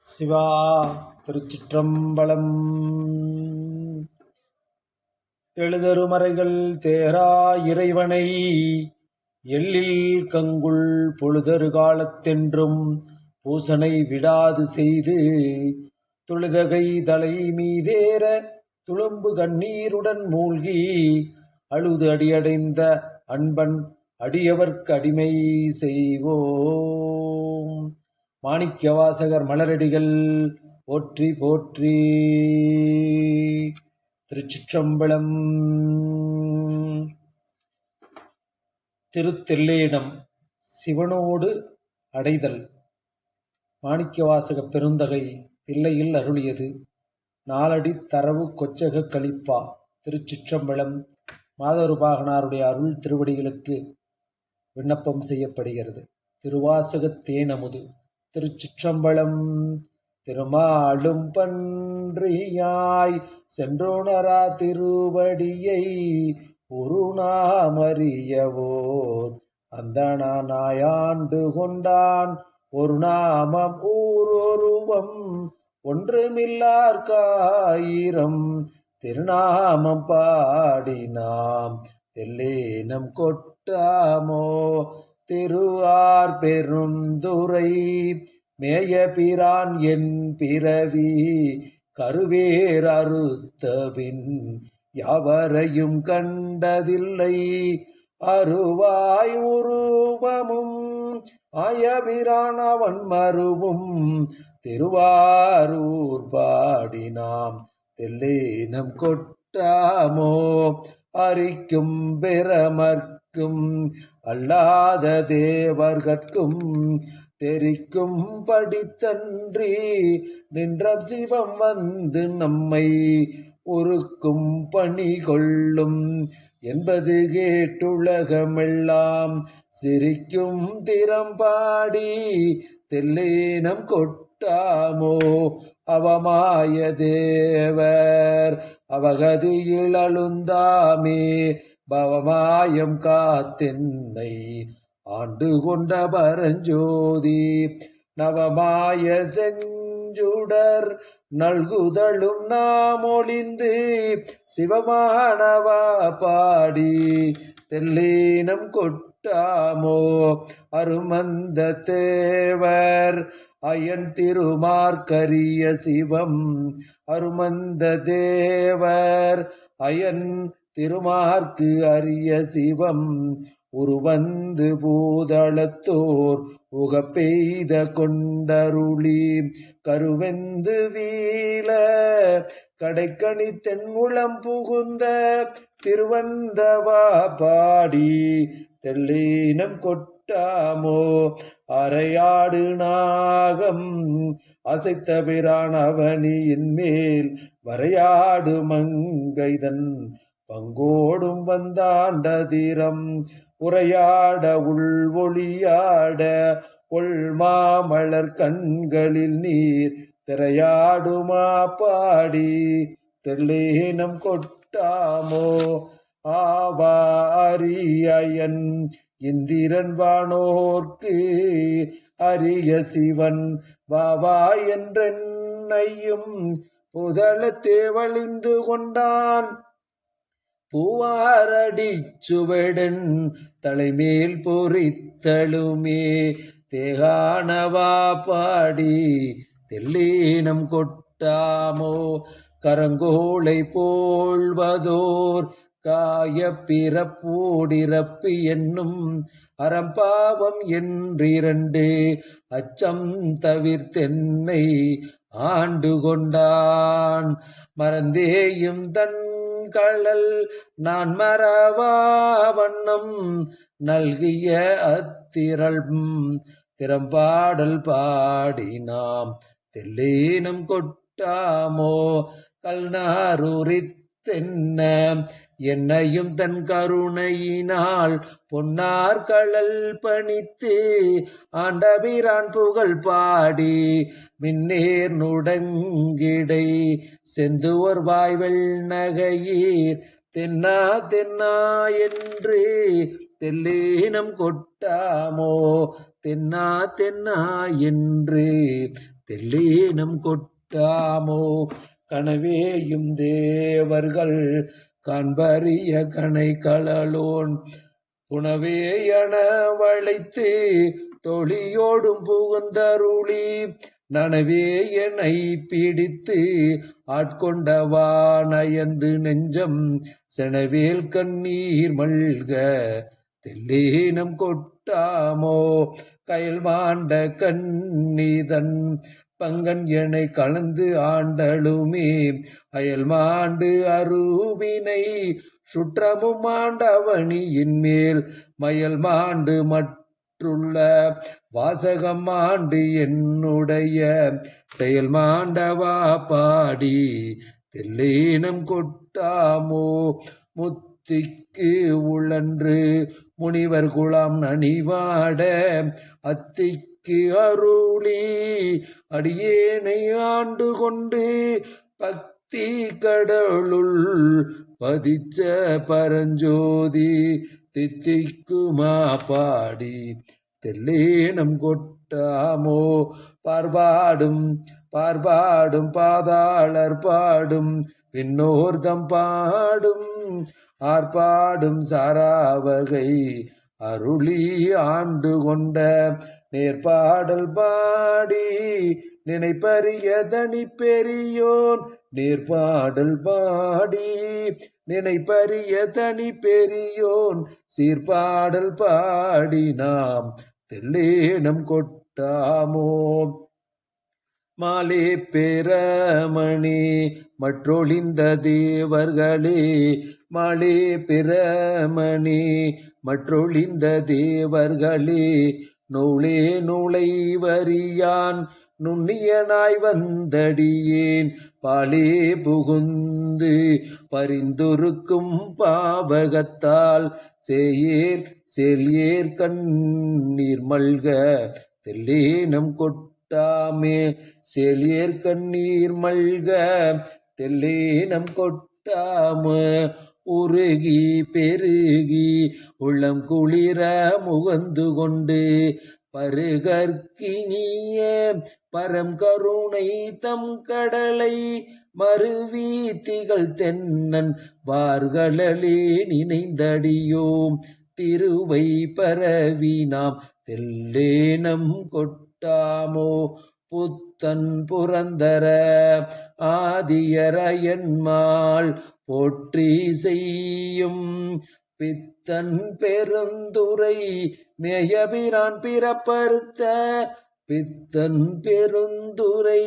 சிவா திருச்சிற்றம்பலம். எழுதருமறைகள் தேரா இறைவனை எள்ளில் கங்குள் பொழுதரு காலத்தென்றும் பூசனை விடாது செய்து தொழுதகை தலை மீதேற துளும்பு கண்ணீருடன் மூழ்கி அழுது அடியடைந்த அன்பன் அடியவர்க்கு அடிமை செய்வோம். மாணிக்கவாசகர் மலரடிகள் போற்றி போற்றி. திருச்சிற்றம்பலம். திருத்தெல்லேடம் சிவனோடு அடைதல். மாணிக்கவாசக பெருந்தகை தில்லையில் அருளியது. நாலடி தரவு கொச்சக கலிப்பா. திருச்சிற்றம்பலம். மாதவருபாகனாருடைய அருள் திருவடிகளுக்கு விண்ணப்பம் செய்யப்படுகிறது. திருவாசகத் தேனமுது. திருச்சிற்றம்பலம். திருமாலும் பன்றியாய் சென்றோனரா திருவடியை உருநாமறியவோர் அந்தணனாயாண்டு கொண்டான் ஒரு நாமம் ஊரொருவம் ஒன்றுமில்லார்க்காயிரம் திருநாமம் பாடினாம் தெல்லேனம் கொட்டாமோ. திருவார் பெருந்துரை மேய பிரான் என் பிறவி கருவேர் அறுத்தபின் யாவரையும் கண்டதில்லை அருவாய் உருவமும் ஆயபிரான் அவன் மருவும் திருவாரூர் பாடினாம் தெல்லேனம் கொட்டாமோ. அரிக்கும் பெறமர்க்கும் அல்லாத தேவர்கட்கும் தெரிக்கும் படித்தன்றி நின்ற சிவம் வந்து நம்மை உருக்கும் பணி கொள்ளும் என்பது கேட்டுலகமெல்லாம் சிரிக்கும் திறம்பாடி தெல்லேனம் கொட்டாமோ. அவமாய தேவர் அவகதியில் அழுந்தாமே பவமாயம் காத்தென்னை ஆண்டு கொண்ட பரஞ்சோதி நவமாய செஞ்சுடர் நல்குதலும் நாம் ஒளிந்து சிவமானவா பாடி தெல்லேனம் கொட்டாமோ. அருமந்த தேவர் அயன் திருமார்க்கரிய சிவம் அருமந்த தேவர் அயன் திருமார்க்கு அரிய சிவம் உருவந்து பூதளத்தோர் உகப்பெய்த கொண்டருளி கருவெந்து வீழ கடைக்கணி தென்முளம் புகுந்த திருவந்தவா பாடி தெல்லேனம் கொட்டாமோ. அரையாடு நாகம் அசைத்த பிரான் அவனியின் மேல் வரையாடு மங்கைதன் பங்கோடும் வந்தாண்டதிரம் உரையாட உள்வொளியாட ஒள்மாமலர் கண்களில் நீர் திரையாடுமா பாடி தெல்லேனம் கொட்டாமோ. ஆவா அரியன் இந்திரன் வானோர்க்கு அரிய சிவன் வாவா என்றென்னையும் புதளத்தே வழிந்து கொண்டான் பூவாரடி சுவடன் தலைமேல் பொறித்தழுமே தேகானவா பாடி தெல்லேனம் கொட்டாமோ. கரங்கோளை போழ்வதோர் காய பிறப்பூடிறப்பு என்னும் அறம்பாவம் என்றிரண்டு அச்சம் தவிர்த்தென்னை ஆண்டு கொண்டான் மறந்தேயும் தன் கழல் நான் மறவா வண்ணம் நல்கிய அத்திரள் திறம்பாடல் பாடினாம் தெல்லேனம் கொட்டாமோ. கல்நாரூரித்தென்ன என்னையும் தன் கருணையினால் பொன்னார் கழல் பணித்து ஆண்டபிரான் புகழ் பாடி மின்னேர் நுடங்கிடை செந்துவர் வாய்வெள் நகையீர் தென்னா தென்னா என்று தெல்லேனம் கொட்டாமோ தென்னா தென்னா என்று தெல்லேனம் கொட்டாமோ கனவேயும் தேவர்கள் காண்பரிய கனை களலோன் புனவே என வளைத்து தொழியோடும் புகுந்தருளி நனவே என்னை பிடித்து ஆட்கொண்டவா நயந்து நெஞ்சம் செனவேல் கண்ணீர் மல்க தெல்லேனம் கொட்டாமோ கயல் மாண்ட கண்ணீதன் பங்கன் எனை கலந்து ஆண்டலுமே அயல் மாண்டு அருவினை சுற்றமும் ஆண்டவனியின் மேல் மயல் மாண்டு மற்றுள்ள வாசகம் ஆண்டு என்னுடைய செயல் மாண்டவா பாடி தெல்லேனம் கொட்டாமோ முத்திக்கு உழன்று முனிவர் குலாம் நனிவாட அத்திக்கு அருளி அடியேனை ஆண்டு கொண்டு பக்தி கடலுள் பதிச்ச பரஞ்சோதி தித்திக்குமா பாடி தெல்லேனம் கொட்டாமோ பார்பாடும் பாதாளர் பாடும் விண்ணோர்தம் பாடும் ஆர்ப்பாடும் சாராவகை அருளி ஆண்டு கொண்ட நேர்பாடல் பாடி நினைப்பரிய தனி பெரியோன் நேர்பாடல் பாடி நினைப்பரிய தனி பெரியோன் சீர்பாடல் பாடி நாம் தெல்லேனம் கொட்டாமோ மாலே பெறமணி மற்றொழிந்த தேவர்களே மாலே பெறமணி மற்றொழிந்த தேவர்களே நூலே நூலை வரியான் நுண்ணியனாய் வந்தடியேன் பாலே புகுந்து பரிந்துருக்கும் பாவகத்தால் செல்ஏர் கண்ணீர் மல்க தெல்லேனம் கொட்டாமே செல்ஏர் கண்ணீர் மல்க தெல்லேனம் கொட்டாம உருகி பெருகி உள்ளம் குளிர முகந்து கொண்டு பருகற்கினிய பரம் கருணை தம் கடலை மருவி திகழ் தென்னன் வார்களே நினைந்தடியோம் திருவை பரவி நாம் தெல்லேனம் கொட்டாமோ புத்தன் புரந்தர ஆதியரையன்மாள் போற்றி செய்யும் பித்தன் பெருந்துரை மேயபிரான் பிறப்பறுத்த பித்தன் பெருந்துரை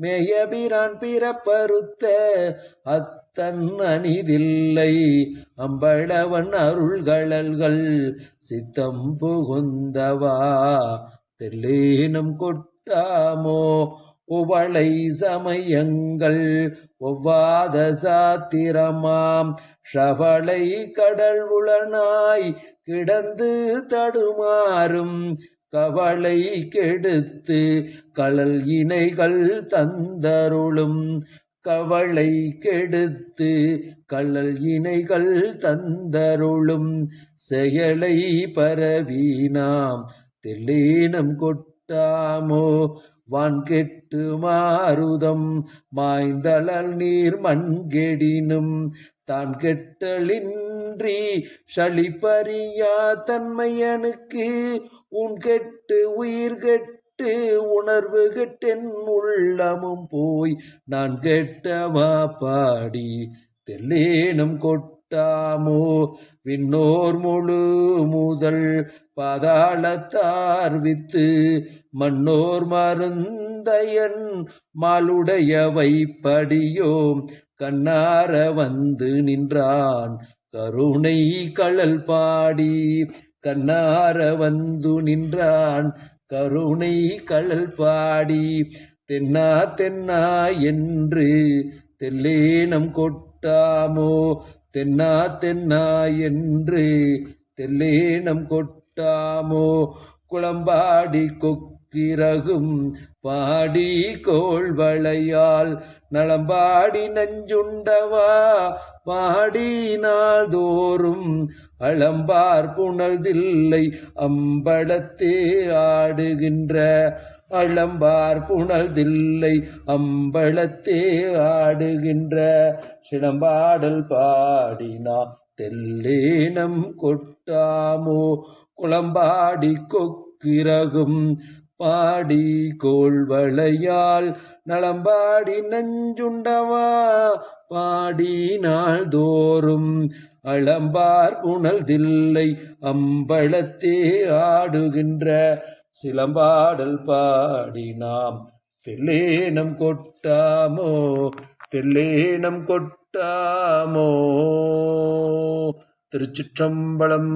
மேயபிரான் பிறப்பறுத்த அத்தன் அணிதில்லை அம்பளவன் அருள்களல்கள் சித்தம் புகுந்தவா தெல்லேனம் கொட்டாமோ உவளை சமயங்கள் ஒவ்வாத சாத்திரமாம் ஷவளை கடல் உளனாய் கிடந்து தடுமாறும் கவளை கெடுத்து களல் இணைகள் தந்தருளும் கவளை கெடுத்து களல் இணைகள் தந்தருளும் செயலை பரவி நாம் தெல்லேனம் கொட்டாமோ வான்கெட்டு மாருதம் மாய்ந்தளல் நீர் மண்கெடினும் தான் கெட்டலின்றி ஷளிப்பறியா தன்மையனுக்கு உன் கெட்டு உயிர் கெட்டு உணர்வு கெட்டென் உள்ளமும் போய் நான் கெட்டவா பாடி தெல்லேனம் கொட்டாமோ விண்ணோர் முழு முதல் பாதாளத்தார் வித்து மன்னோர் மருந்தையன் மாலுடைய வைப்படியோம் கண்ணார வந்து நின்றான் கருணை கழல் பாடி கண்ணார வந்து நின்றான் கருணை கழல் பாடி தென்னா தென்னா என்று தெல்லேனம் கொட்டாமோ தென்னா தென்னா என்று தெல்லேனம் கொட்டாமோ குளம்பாடி கொக்கிறகும் பாடி கோள்வளையால் நலம்பாடி நஞ்சுண்டவா பாடினால் தோறும் அளம்பார் புனல் தில்லை அம்பலத்தே ஆடுகின்ற அளம்பார் புனல் தில்லை அம்பலத்தே ஆடுகின்ற சிலம்பாடல் பாடினா தெல்லேனம் கொட்டாமோ குளம்பாடி கொக்கிறகும் பாடி கோள்வளையால் நலம்பாடி நஞ்சுண்டவா பாடினால் தோறும் அளம்பார் புனல் தில்லை அம்பலத்தே ஆடுகின்ற சிலம்பாடல் பாடினாம் தெல்லேனம் கொட்டாமோ தெல்லேனம் கொட்டாமோ. திருச்சிற்றம்பலம்.